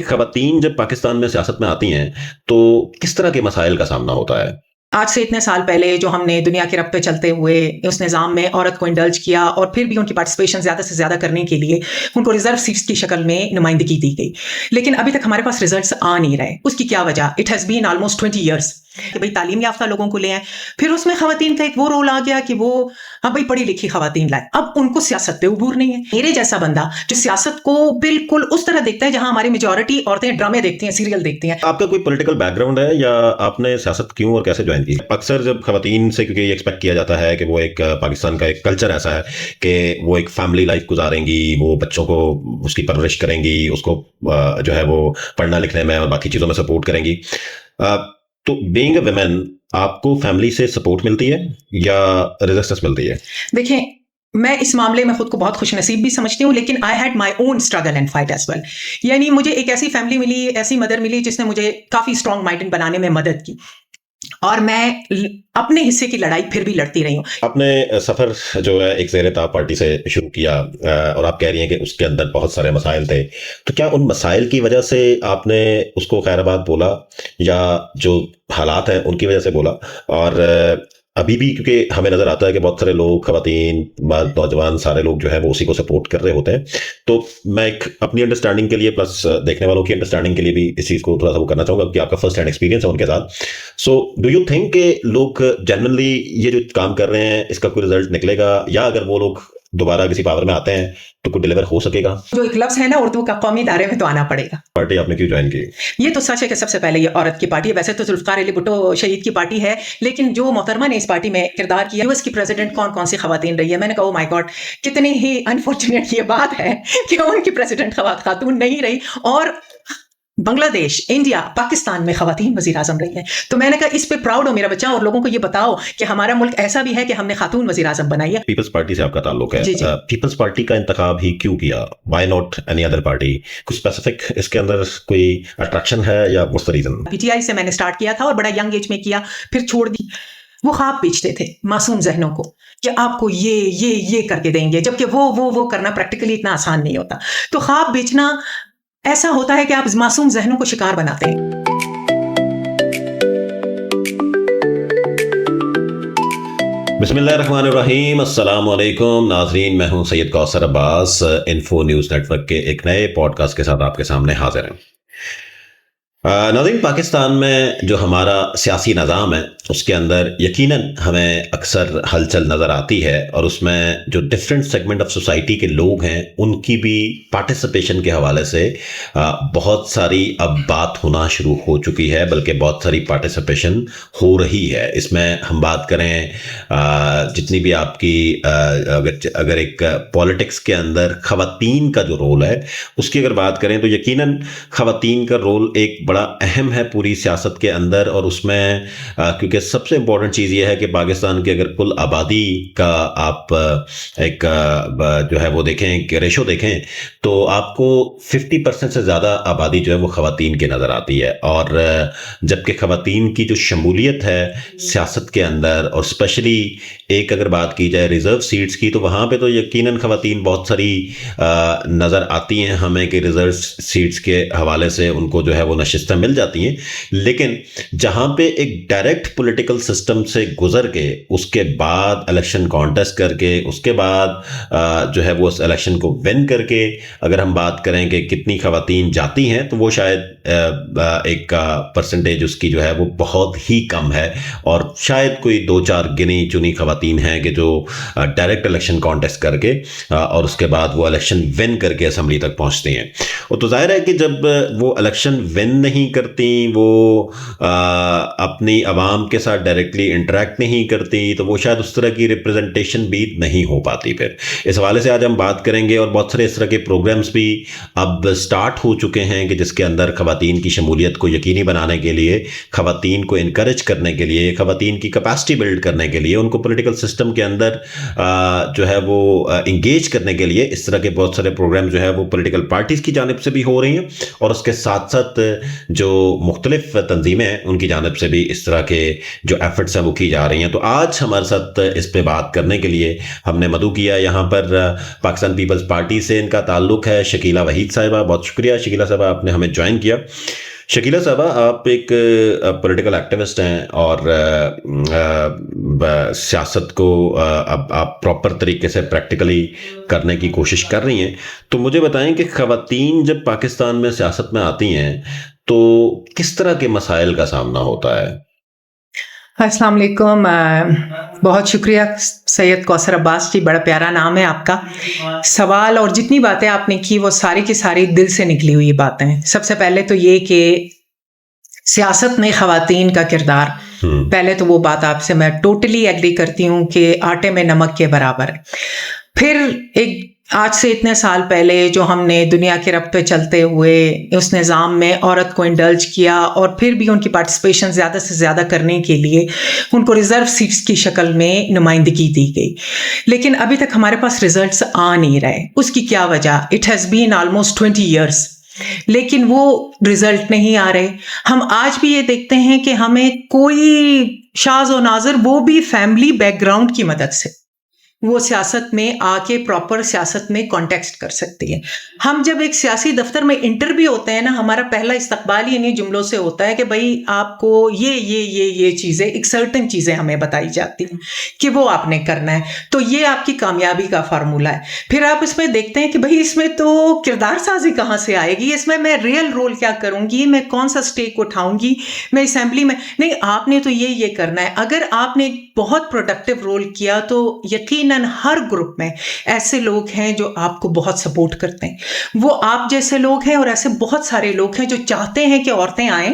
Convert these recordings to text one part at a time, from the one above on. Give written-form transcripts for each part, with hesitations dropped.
خواتین جب پاکستان میں سیاست میں آتی ہیں تو کس طرح کے مسائل کا سامنا ہوتا ہے؟ آج سے اتنے سال پہلے جو ہم نے دنیا کے رب پہ چلتے ہوئے اس نظام میں عورت کو انڈلج کیا اور پھر بھی ان کی پارٹیسپیشن زیادہ سے زیادہ کرنے کے لیے ان کو ریزرو سیٹس کی شکل میں نمائندگی دی گئی، لیکن ابھی تک ہمارے پاس ریزلٹس آ نہیں رہے۔ اس کی کیا وجہ؟ It has been almost 20 years کہ بھائی تعلیم یافتہ لوگوں کو لے آئیں، پھر اس میں خواتین کا ایک وہ رول آ گیا کہ وہ ہاں بھائی پڑھی لکھی خواتین لائیں، اب ان کو سیاست پہ عبور نہیں ہے۔ میرے جیسا بندہ جو سیاست کو بالکل اس طرح دیکھتا ہے جہاں ہماری میجورٹی عورتیں ڈرامے دیکھتی ہیں، سیریل دیکھتی ہیں۔ آپ کا کوئی پولیٹیکل بیک گراؤنڈ ہے یا آپ نے سیاست کیوں اور کیسے جوائن کی؟ اکثر جب خواتین سے کیونکہ یہ ایکسپیکٹ کیا جاتا ہے کہ وہ ایک پاکستان کا ایک کلچر ایسا ہے کہ وہ ایک فیملی لائف گزاریں گی، وہ بچوں کو اس کی پرورش کریں گی، اس کو جو ہے وہ پڑھنا لکھنے میں اور باقی چیزوں میں سپورٹ کریں گی، تو بینگ اے ویمن آپ کو فیملی سے سپورٹ ملتی ہے یا ریزسٹنس ملتی ہے؟ دیکھیں، میں اس معاملے میں خود کو بہت خوش نصیب بھی سمجھتی ہوں، لیکن I had my own struggle and fight as well. یعنی مجھے ایک ایسی فیملی ملی، ایسی مدر ملی جس نے مجھے کافی اسٹرانگ مائنڈڈ بنانے میں مدد کی، اور میں اپنے حصے کی لڑائی پھر بھی لڑتی رہی ہوں۔ آپ نے سفر جو ہے ایک زیر طاق پارٹی سے شروع کیا اور آپ کہہ رہی ہیں کہ اس کے اندر بہت سارے مسائل تھے، تو کیا ان مسائل کی وجہ سے آپ نے اس کو خیر آباد بولا یا جو حالات ہیں ان کی وجہ سے بولا؟ اور ابھی بھی کیونکہ ہمیں نظر آتا ہے کہ بہت سارے لوگ، خواتین، نوجوان، سارے لوگ جو ہے وہ اسی کو سپورٹ کر رہے ہوتے ہیں، تو میں ایک اپنی انڈرسٹینڈنگ کے لیے پلس دیکھنے والوں کی انڈرسٹینڈنگ کے لیے بھی اس چیز کو تھوڑا سا وہ کرنا چاہوں گا کہ آپ کا فرسٹ ہینڈ ایکسپیرینس ہے ان کے ساتھ۔ سو ڈو یو تھنک کہ لوگ جنرلی یہ جو کام کر رہے ہیں اس کا کوئی رزلٹ نکلے گا، یا اگر وہ لوگ دوبارہ کسی پاور میں آتے ہیں تو کوئی ڈیلیور ہو سکے گا؟ جو ایک لفظ ہے نا اردو کا، قومی دائرے میں تو آنا پڑے گا۔ پارٹی آپ نے کیوں جوائن کی؟ یہ تو سچ ہے کہ سب سے پہلے یہ عورت کی پارٹی ہے، ویسے تو ذوالفقار علی بھٹو شہید کی پارٹی ہے، لیکن جو محترمہ نے اس پارٹی میں کردار کیا، یو ایس کی پریزیڈنٹ کون کون سی خواتین رہی ہے، میں نے کہا او مائی گاڈ، کتنی ہی انفارچونیٹ یہ بات ہے کہ ان کی پریزیڈنٹ خاتون نہیں رہی، اور بنگلہ دیش، انڈیا، پاکستان میں خواتین وزیر اعظم رہی ہیں۔ تو میں نے کہا اس پہ پراؤڈ ہو میرا بچہ، اور لوگوں کو یہ بتاؤ کہ ہمارا ملک ایسا بھی ہے کہ ہم نے خاتون وزیر اعظم بنائی ہے۔ پیپلز پارٹی سے آپ کا تعلق ہے، جی جی۔ پیپلز پارٹی کا انتخاب ہی کیوں کیا؟ Why not any other party? کچھ اسپیسیفک اس کے اندر کوئی اٹریکشن ہے یا what's the reason؟ PTI سے میں نے سٹارٹ کیا تھا اور بڑا ینگ ایج میں کیا، پھر چھوڑ دی۔ وہ خواب بیچتے تھے معصوم ذہنوں کو کہ آپ کو یہ کر کے دیں گے، جبکہ وہ کرنا پریکٹیکلی اتنا آسان نہیں ہوتا۔ تو خواب بیچنا ایسا ہوتا ہے کہ آپ معصوم ذہنوں کو شکار بناتے ہیں۔ بسم اللہ الرحمن الرحیم، السلام علیکم ناظرین، میں ہوں سید کوثر عباس، انفو نیوز نیٹ ورک کے ایک نئے پوڈ کاسٹ کے ساتھ آپ کے سامنے حاضر ہیں۔ ناظرین، پاکستان میں جو ہمارا سیاسی نظام ہے اس کے اندر یقیناً ہمیں اکثر ہلچل نظر آتی ہے، اور اس میں جو ڈفرینٹ سیگمنٹ آف سوسائٹی کے لوگ ہیں ان کی بھی پارٹیسپیشن کے حوالے سے بہت ساری اب بات ہونا شروع ہو چکی ہے، بلکہ بہت ساری پارٹیسپیشن ہو رہی ہے۔ اس میں ہم بات کریں جتنی بھی آپ کی اگر ایک پولیٹکس کے اندر خواتین کا جو رول ہے اس کی اگر بات کریں تو یقیناً خواتین کا رول ایک بڑا اہم ہے پوری سیاست کے اندر، اور اس میں کیونکہ سب سے امپورٹنٹ چیز یہ ہے کہ پاکستان کی اگر کل آبادی کا آپ ایک جو ہے وہ دیکھیں، ایک ریشو دیکھیں، تو آپ کو 50% سے زیادہ آبادی جو ہے وہ خواتین کی نظر آتی ہے، اور جبکہ خواتین کی جو شمولیت ہے سیاست کے اندر، اور اسپیشلی ایک اگر بات کی جائے ریزرو سیٹس کی، تو وہاں پہ تو یقیناً خواتین بہت ساری نظر آتی ہیں ہمیں کہ ریزرو سیٹس کے حوالے سے ان کو جو ہے وہ نشستیں مل جاتی ہیں، لیکن جہاں پہ ایک ڈائریکٹ پولیٹیکل سسٹم سے گزر کے اس کے بعد الیکشن کانٹیسٹ کر کے اس کے بعد جو ہے وہ اس الیکشن کو ون کر کے اگر ہم بات کریں کہ کتنی خواتین جاتی ہیں، تو وہ شاید ایک پرسنٹیج اس کی جو ہے وہ بہت ہی کم ہے، اور شاید کوئی 2-4 گنی چنی خواتین ہیں کہ جو ڈائریکٹ الیکشن کانٹیسٹ کر کے اور اس کے بعد وہ الیکشن ون کر کے اسمبلی تک پہنچتی ہیں۔ اور تو ظاہر ہے کہ جب وہ الیکشن ون نہیں کرتی، وہ اپنی عوام کے ساتھ ڈائریکٹلی انٹریکٹ نہیں کرتی، تو وہ شاید اس طرح کی ریپرزنٹیشن بھی نہیں ہو پاتی۔ پھر اس حوالے سے آج ہم بات کریں گے، اور بہت سارے اس طرح کے پروگرامز بھی اب سٹارٹ ہو چکے ہیں کہ جس کے اندر خواتین کی شمولیت کو یقینی بنانے کے لیے، خواتین کو انکریج کرنے کے لیے، خواتین کی کیپیسٹی بلڈ کرنے کے لیے، ان کو پولیٹیکل سسٹم کے اندر جو ہے وہ انگیج کرنے کے لیے اس طرح کے بہت سارے پروگرام جو ہے وہ پولیٹیکل پارٹیز کی جانب سے بھی ہو رہی ہیں، اور اس کے ساتھ ساتھ جو مختلف تنظیمیں ہیں ان کی جانب سے بھی اس طرح کے جو ایفرٹس ہیں وہ کی جا رہی ہیں. تو آج ہمارے ساتھ اس پہ بات کرنے کے لیے ہم نے مدعو کیا یہاں پر پاکستان پیپلز پارٹی سے ان کا تعلق ہے شکیلہ وحید صاحبہ. بہت شکریہ شکیلہ صاحبہ آپ نے ہمیں جوائن کیا. شکیلہ صاحبہ آپ ایک پولیٹیکل ایکٹیوسٹ ہیں اور سیاست کو اب آپ پراپر طریقے سے پریکٹیکلی کرنے کی کوشش کر رہی ہیں. تو مجھے بتائیں کہ خواتین جب پاکستان میں سیاست میں آتی ہیں تو کس طرح کے مسائل کا سامنا ہوتا ہے؟ السلام علیکم. بہت شکریہ سید کوثر عباس جی, بڑا پیارا نام ہے آپ کا. سوال اور جتنی باتیں آپ نے کی وہ ساری کی ساری دل سے نکلی ہوئی باتیں ہیں. سب سے پہلے تو یہ کہ سیاست میں خواتین کا کردار, پہلے تو وہ بات آپ سے میں ٹوٹلی ایگری کرتی ہوں کہ آٹے میں نمک کے برابر ہے. پھر ایک آج سے اتنے سال پہلے جو ہم نے دنیا کے رب پہ چلتے ہوئے اس نظام میں عورت کو انڈلج کیا اور پھر بھی ان کی پارٹیسپیشن زیادہ سے زیادہ کرنے کے لیے ان کو ریزرو سیٹس کی شکل میں نمائندگی دی گئی, لیکن ابھی تک ہمارے پاس ریزلٹس آ نہیں رہے. اس کی کیا وجہ؟ It has been almost 20 years, لیکن وہ رزلٹ نہیں آ رہے. ہم آج بھی یہ دیکھتے ہیں کہ ہمیں کوئی شاذ و نادر وہ بھی فیملی بیک گراؤنڈ کی مدد سے وہ سیاست میں آ کے پراپر سیاست میں کانٹیکسٹ کر سکتی ہے. ہم جب ایک سیاسی دفتر میں انٹر بھی ہوتے ہیں نا, ہمارا پہلا استقبال ہی انہیں جملوں سے ہوتا ہے کہ بھائی آپ کو یہ چیزیں, ایک سرٹن چیزیں ہمیں بتائی جاتی ہیں کہ وہ آپ نے کرنا ہے. تو یہ آپ کی کامیابی کا فارمولہ ہے. پھر آپ اس میں دیکھتے ہیں کہ بھائی اس میں تو کردار سازی کہاں سے آئے گی, اس میں ریئل رول کیا کروں گی, میں کون سا اسٹیک اٹھاؤں گی, میں اسمبلی میں نہیں. آپ نے تو یہ کرنا ہے. اگر آپ نے بہت پروڈکٹیو رول کیا تو یقیناً ہر گروپ میں ایسے لوگ ہیں جو آپ کو بہت سپورٹ کرتے ہیں. وہ آپ جیسے لوگ ہیں اور ایسے بہت سارے لوگ ہیں جو چاہتے ہیں کہ عورتیں آئیں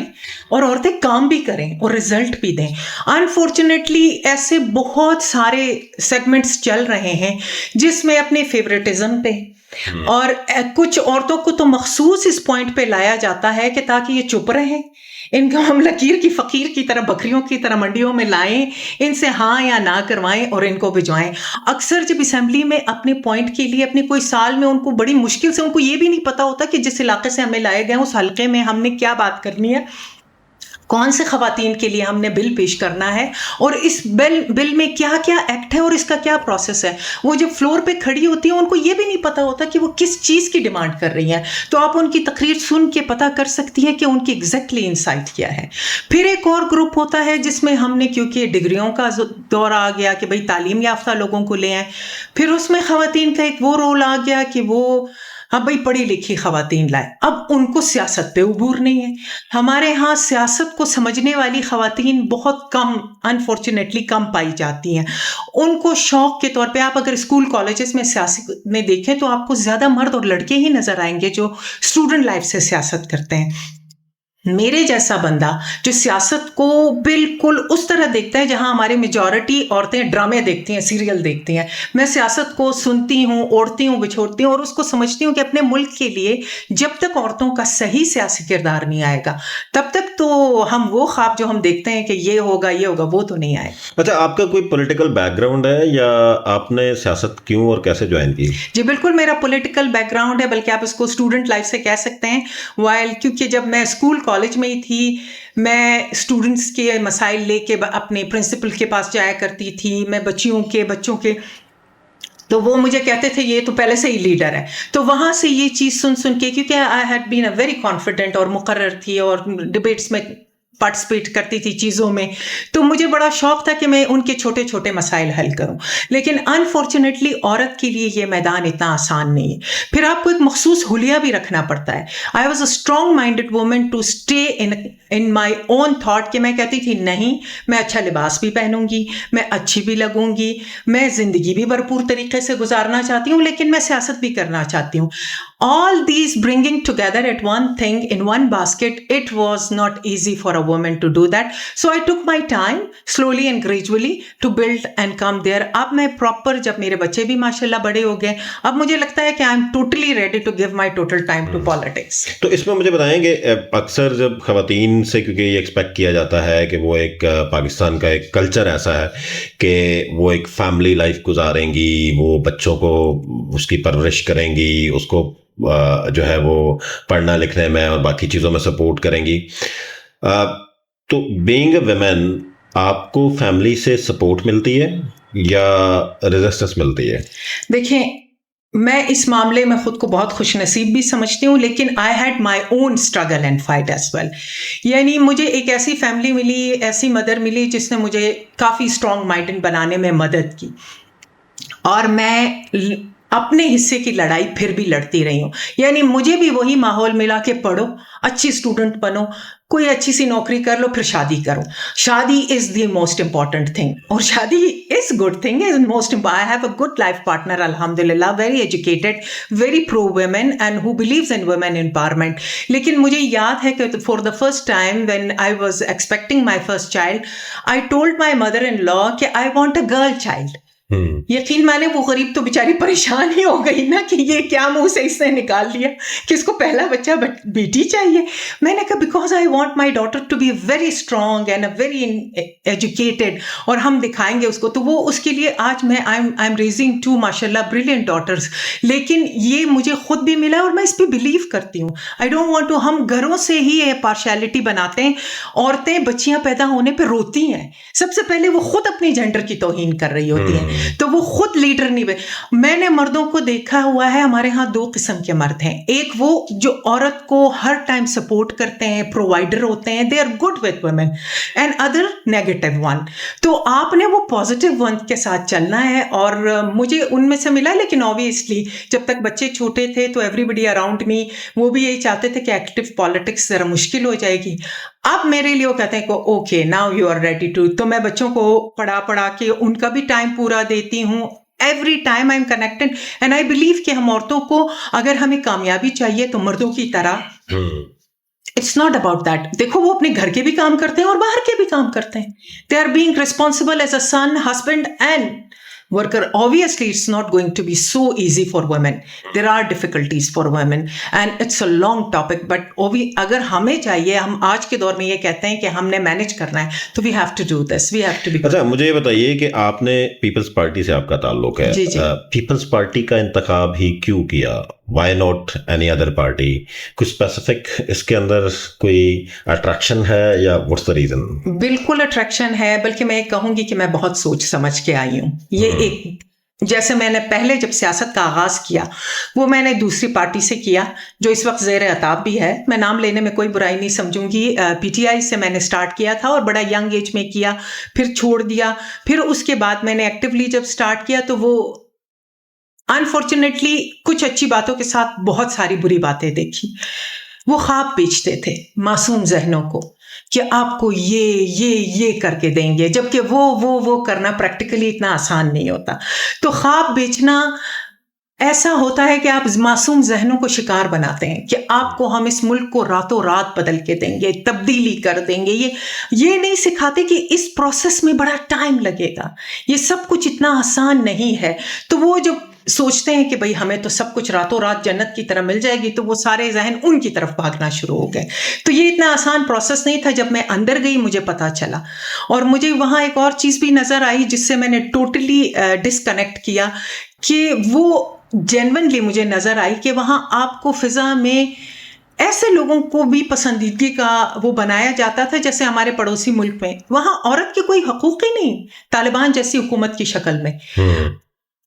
اور عورتیں کام بھی کریں اور رزلٹ بھی دیں. انفارچونیٹلی ایسے بہت سارے سیگمنٹس چل رہے ہیں جس میں اپنے فیوریٹزم پہ اور کچھ عورتوں کو تو مخصوص اس پوائنٹ پہ لایا جاتا ہے کہ تاکہ یہ چپ رہیں, ان کو ہم لکیر کی فقیر کی طرح بکریوں کی طرح منڈیوں میں لائیں, ان سے ہاں یا نہ کروائیں اور ان کو بھجوائیں. اکثر جب اسمبلی میں اپنے پوائنٹ کے لیے اپنے کوئی سال میں ان کو بڑی مشکل سے, ان کو یہ بھی نہیں پتا ہوتا کہ جس علاقے سے ہمیں لائے گئے اس حلقے میں ہم نے کیا بات کرنی ہے, کون سے خواتین کے لیے ہم نے بل پیش کرنا ہے اور اس بل میں کیا کیا ایکٹ ہے اور اس کا کیا پروسیس ہے. وہ جب فلور پہ کھڑی ہوتی ہیں ان کو یہ بھی نہیں پتا ہوتا کہ وہ کس چیز کی ڈیمانڈ کر رہی ہیں. تو آپ ان کی تقریر سن کے پتا کر سکتی ہیں کہ ان کی ایگزیکٹلی انسائٹ کیا ہے. پھر ایک اور گروپ ہوتا ہے جس میں ہم نے, کیونکہ ڈگریوں کا دور آ گیا کہ بھئی تعلیم یافتہ لوگوں کو لے آئیں, پھر اس میں خواتین کا ایک وہ رول آ گیا کہ وہ بھئی پڑھی لکھی خواتین لائے. اب ان کو سیاست پہ عبور نہیں ہے. ہمارے ہاں سیاست کو سمجھنے والی خواتین بہت کم, انفارچونیٹلی کم پائی جاتی ہیں. ان کو شوق کے طور پہ, آپ اگر اسکول کالجز میں سیاست میں دیکھیں تو آپ کو زیادہ مرد اور لڑکے ہی نظر آئیں گے جو اسٹوڈنٹ لائف سے سیاست کرتے ہیں. میرے جیسا بندہ جو سیاست کو بالکل اس طرح دیکھتا ہے جہاں ہماری میجورٹی عورتیں ڈرامے دیکھتی ہیں, سیریل دیکھتی ہیں, میں سیاست کو سنتی ہوں, اوڑھتی ہوں, بچھوڑتی ہوں اور اس کو سمجھتی ہوں کہ اپنے ملک کے لیے جب تک عورتوں کا صحیح سیاسی کردار نہیں آئے گا تب تک تو ہم وہ خواب جو ہم دیکھتے ہیں کہ یہ ہوگا وہ تو نہیں آئے. اچھا, آپ کا کوئی پولیٹیکل بیک گراؤنڈ ہے یا آپ نے سیاست کیوں اور کیسے جوائن کی؟ جی بالکل, میرا پولیٹیکل بیک گراؤنڈ ہے, بلکہ آپ اس کو اسٹوڈنٹ لائف سے کہہ سکتے ہیں. کیونکہ جب میں اسکول کالج میں ہی تھی, میں اسٹوڈنٹس کے مسائل لے کے اپنے پرنسپل کے پاس جایا کرتی تھی, میں بچوں کے تو وہ مجھے کہتے تھے یہ تو پہلے سے ہی لیڈر ہے. تو وہاں سے یہ چیز سن کے, کیونکہ I had been a very confident اور مقرر تھی اور ڈبیٹس میں پارٹیسپیٹ کرتی تھی چیزوں میں, تو مجھے بڑا شوق تھا کہ میں ان کے چھوٹے چھوٹے مسائل حل کروں. لیکن انفارچونیٹلی عورت کے لیے یہ میدان اتنا آسان نہیں ہے. پھر آپ کو ایک مخصوص حلیہ بھی رکھنا پڑتا ہے. I was a strong minded woman to stay in my own thought, کہ میں کہتی تھی نہیں, میں اچھا لباس بھی پہنوں گی, میں اچھی بھی لگوں گی, میں زندگی بھی بھرپور طریقے سے گزارنا چاہتی ہوں, لیکن میں سیاست بھی کرنا چاہتی ہوں. All these bringing together at one thing in one basket, it was not easy for a woman to do that. So I took my time slowly and gradually to build and come there. اب میں proper, جب میرے بچے بھی ماشاءاللہ بڑے ہو گئے, اب مجھے لگتا ہے کہ I'm totally ready to give my total time to politics. تو اس میں مجھے بتائیں کہ اکثر جب خواتین سے, کیونکہ یہ ایکسپیکٹ کیا جاتا ہے کہ وہ ایک پاکستان کا ایک کلچر ایسا ہے کہ وہ ایک فیملی لائف گزاریں گی, وہ بچوں کو اس کی پرورش کریں گی, اس کو جو ہے وہ پڑھنا لکھنے میں اور باقی چیزوں میں سپورٹ کریں گی. تو بینگ اے ویمن آپ کو فیملی سے سپورٹ ملتی ہے یا ریزسٹنس ملتی ہے؟ دیکھیں، میں اس معاملے میں خود کو بہت خوش نصیب بھی سمجھتی ہوں، لیکن I had my own struggle and fight as well. یعنی مجھے ایک ایسی فیملی ملی، ایسی مدر ملی جس نے مجھے کافی اسٹرانگ مائنڈ بنانے میں مدد کی، اور میں اپنے حصے کی لڑائی پھر بھی لڑتی رہی ہوں. یعنی مجھے بھی وہی ماحول ملا کہ پڑھو، اچھی اسٹوڈنٹ بنو، کوئی اچھی سی نوکری کر لو، پھر شادی کرو. شادی is the most important thing, اور شادی is good thing, is most I have a good life partner الحمد للہ، very educated, very pro women and who believes in women empowerment. لیکن مجھے یاد ہے کہ for the first time when I was expecting my first child, I told my mother in law کہ I want a girl child. یقین مانے وہ غریب تو بیچاری پریشان ہی ہو گئی نا کہ یہ کیا منہ سے اس نے نکال لیا کہ اس کو پہلا بچہ بیٹی چاہیے. میں نے کہا because I want my daughter to be very strong and very educated, اور ہم دکھائیں گے اس کو. تو وہ اس کے لیے آج میں آئی ایم ریزنگ ٹو ماشاء اللہ بریلینٹ ڈاٹرس. لیکن یہ مجھے خود بھی ملا اور میں اس پہ بلیو کرتی ہوں. آئی ڈونٹ وانٹ ٹو، ہم گھروں سے ہی یہ پارشیلٹی بناتے ہیں. عورتیں بچیاں پیدا ہونے پہ روتی ہیں، سب سے پہلے وہ خود اپنی جینڈر کی توہین کر رہی ہوتی ہیں، تو وہ خود لیڈر نہیں بنے. میں نے مردوں کو دیکھا ہوا ہے، ہمارے ہاں دو قسم کے مرد ہیں. ایک وہ جو عورت کو ہر ٹائم سپورٹ کرتے ہیں، پرووائڈر ہوتے ہیں، they are good with women, and other negative one. تو آپ نے وہ پازیٹیو ون کے ساتھ چلنا ہے، اور مجھے ان میں سے ملا. لیکن اوبیسلی جب تک بچے چھوٹے تھے تو ایوری بڈی اراؤنڈ می وہ بھی یہی چاہتے تھے کہ ایکٹیو پالیٹکس ذرا مشکل ہو جائے گی. اب میرے لیے وہ کہتے ہیں کہ okay now you are ready to. تو میں بچوں کو پڑھا کے ان کا بھی ٹائم پورا دیتی ہوں. Every time I am connected and I believe کہ ہم عورتوں کو اگر ہمیں کامیابی چاہیے تو مردوں کی طرح اٹس ناٹ اباؤٹ دیٹ. دیکھو وہ اپنے گھر کے بھی کام کرتے ہیں اور باہر کے بھی کام کرتے ہیں. They are being responsible as a son, husband and worker. Obviously it's not going to be so easy for women. There are difficulties for women and it's a long topic, but اگر ہمیں چاہیے، ہم آج کے دور میں یہ کہتے ہیں کہ ہم نے مینج کرنا ہے، تو we have to do this, we have to be. اچھا مجھے یہ بتائیے کہ آپ نے پیپلز پارٹی سے آپ کا تعلق ہے، پیپلز پارٹی کا انتخاب ہی کیوں کیا؟ Why not any other party? کچھ اسپیسیفک اس کے اندر کوئی اٹریکشن ہے یا واٹس دا ریزن؟ بالکل اٹریکشن ہے، بلکہ میں کہوں گی کہ میں بہت سوچ سمجھ کے آئی ہوں. یہ ایک جیسے میں نے پہلے جب سیاست کا آغاز کیا وہ میں نے دوسری پارٹی سے کیا جو اس وقت زیر عتاب بھی ہے. میں نام لینے میں کوئی برائی نہیں سمجھوں گی. پی ٹی آئی سے میں نے سٹارٹ کیا تھا اور بڑا ینگ ایج میں کیا، پھر چھوڑ دیا. پھر اس کے بعد میں نے ایکٹیولی جب سٹارٹ کیا تو وہ انفارچونیٹلی کچھ اچھی باتوں کے ساتھ بہت ساری بری باتیں دیکھی. وہ خواب بیچتے تھے معصوم ذہنوں کو کہ آپ کو یہ کر کے دیں گے، جبکہ وہ کرنا پریکٹیکلی اتنا آسان نہیں ہوتا. تو خواب بیچنا ایسا ہوتا ہے کہ آپ معصوم ذہنوں کو شکار بناتے ہیں کہ آپ کو ہم اس ملک کو راتوں رات بدل کے دیں گے، تبدیلی کر دیں گے. یہ نہیں سکھاتے کہ اس پروسیس میں بڑا ٹائم لگے گا، یہ سب کچھ اتنا آسان نہیں ہے. تو وہ جب سوچتے ہیں کہ بھئی ہمیں تو سب کچھ راتوں رات جنت کی طرح مل جائے گی، تو وہ سارے ذہن ان کی طرف بھاگنا شروع ہو گئے. تو یہ اتنا آسان پروسیس نہیں تھا. جب میں اندر گئی مجھے پتا چلا، اور مجھے وہاں ایک اور چیز بھی نظر آئی جس سے میں نے ٹوٹلی ڈسکنیکٹ کیا، کہ وہ جینونلی مجھے نظر آئی کہ وہاں آپ کو فضا میں ایسے لوگوں کو بھی پسندیدگی کا وہ بنایا جاتا تھا جیسے ہمارے پڑوسی ملک میں. وہاں عورت کے کوئی حقوق ہی نہیں، طالبان جیسی حکومت کی شکل میں.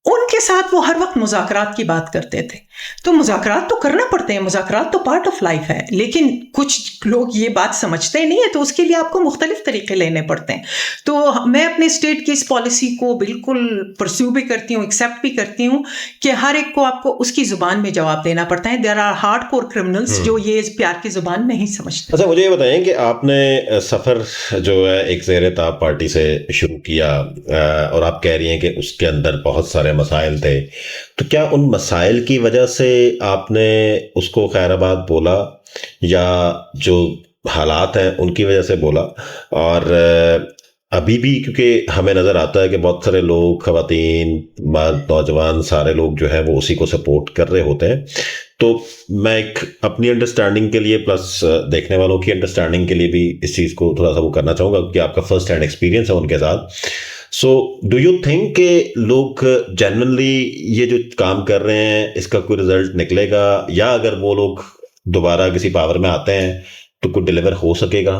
ان کے ساتھ وہ ہر وقت مذاکرات کی بات کرتے تھے. تو مذاکرات تو کرنا پڑتے ہیں، مذاکرات تو پارٹ آف لائف ہے، لیکن کچھ لوگ یہ بات سمجھتے نہیں ہیں، تو اس کے لیے آپ کو مختلف طریقے لینے پڑتے ہیں. تو میں اپنے اسٹیٹ کی اس پالیسی کو بالکل پرسیو بھی کرتی ہوں، ایکسیپٹ بھی کرتی ہوں کہ ہر ایک کو آپ کو اس کی زبان میں جواب دینا پڑتا ہے. There are hardcore criminals جو یہ پیار کی زبان نہیں سمجھتے. اچھا مجھے یہ بتائیں کہ آپ نے سفر جو ہے ایک زیر تاب پارٹی سے شروع کیا، اور آپ کہہ رہی ہیں کہ اس کے اندر بہت سارے مسائل تھے، تو کیا ان مسائل کی وجہ سے آپ نے اس کو خیر آباد بولا یا جو حالات ہیں ان کی وجہ سے بولا؟ اور ابھی بھی کیونکہ ہمیں نظر آتا ہے کہ بہت سارے لوگ، خواتین، مرد، نوجوان، سارے لوگ جو ہیں وہ اسی کو سپورٹ کر رہے ہوتے ہیں. تو میں ایک اپنی انڈرسٹینڈنگ کے لیے پلس دیکھنے والوں کی انڈرسٹینڈنگ کے لیے بھی اس چیز کو تھوڑا سا وہ کرنا چاہوں گا کہ آپ کا فرسٹ ہینڈ ایکسپیرینس ہے ان کے ساتھ. سو ڈو یو تھنک کہ لوگ جنرلی یہ جو کام کر رہے ہیں اس کا کوئی رزلٹ نکلے گا، یا اگر وہ لوگ دوبارہ کسی پاور میں آتے ہیں تو کوئی ڈیلیور ہو سکے گا؟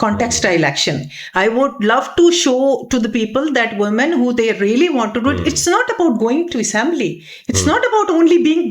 contest election. I would love to show to the people that women who they really want to do it. It's not about going to assembly. It's not about only being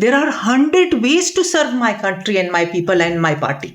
there are 100 ways to serve my country and my people and my party.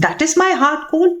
That is my heart goal.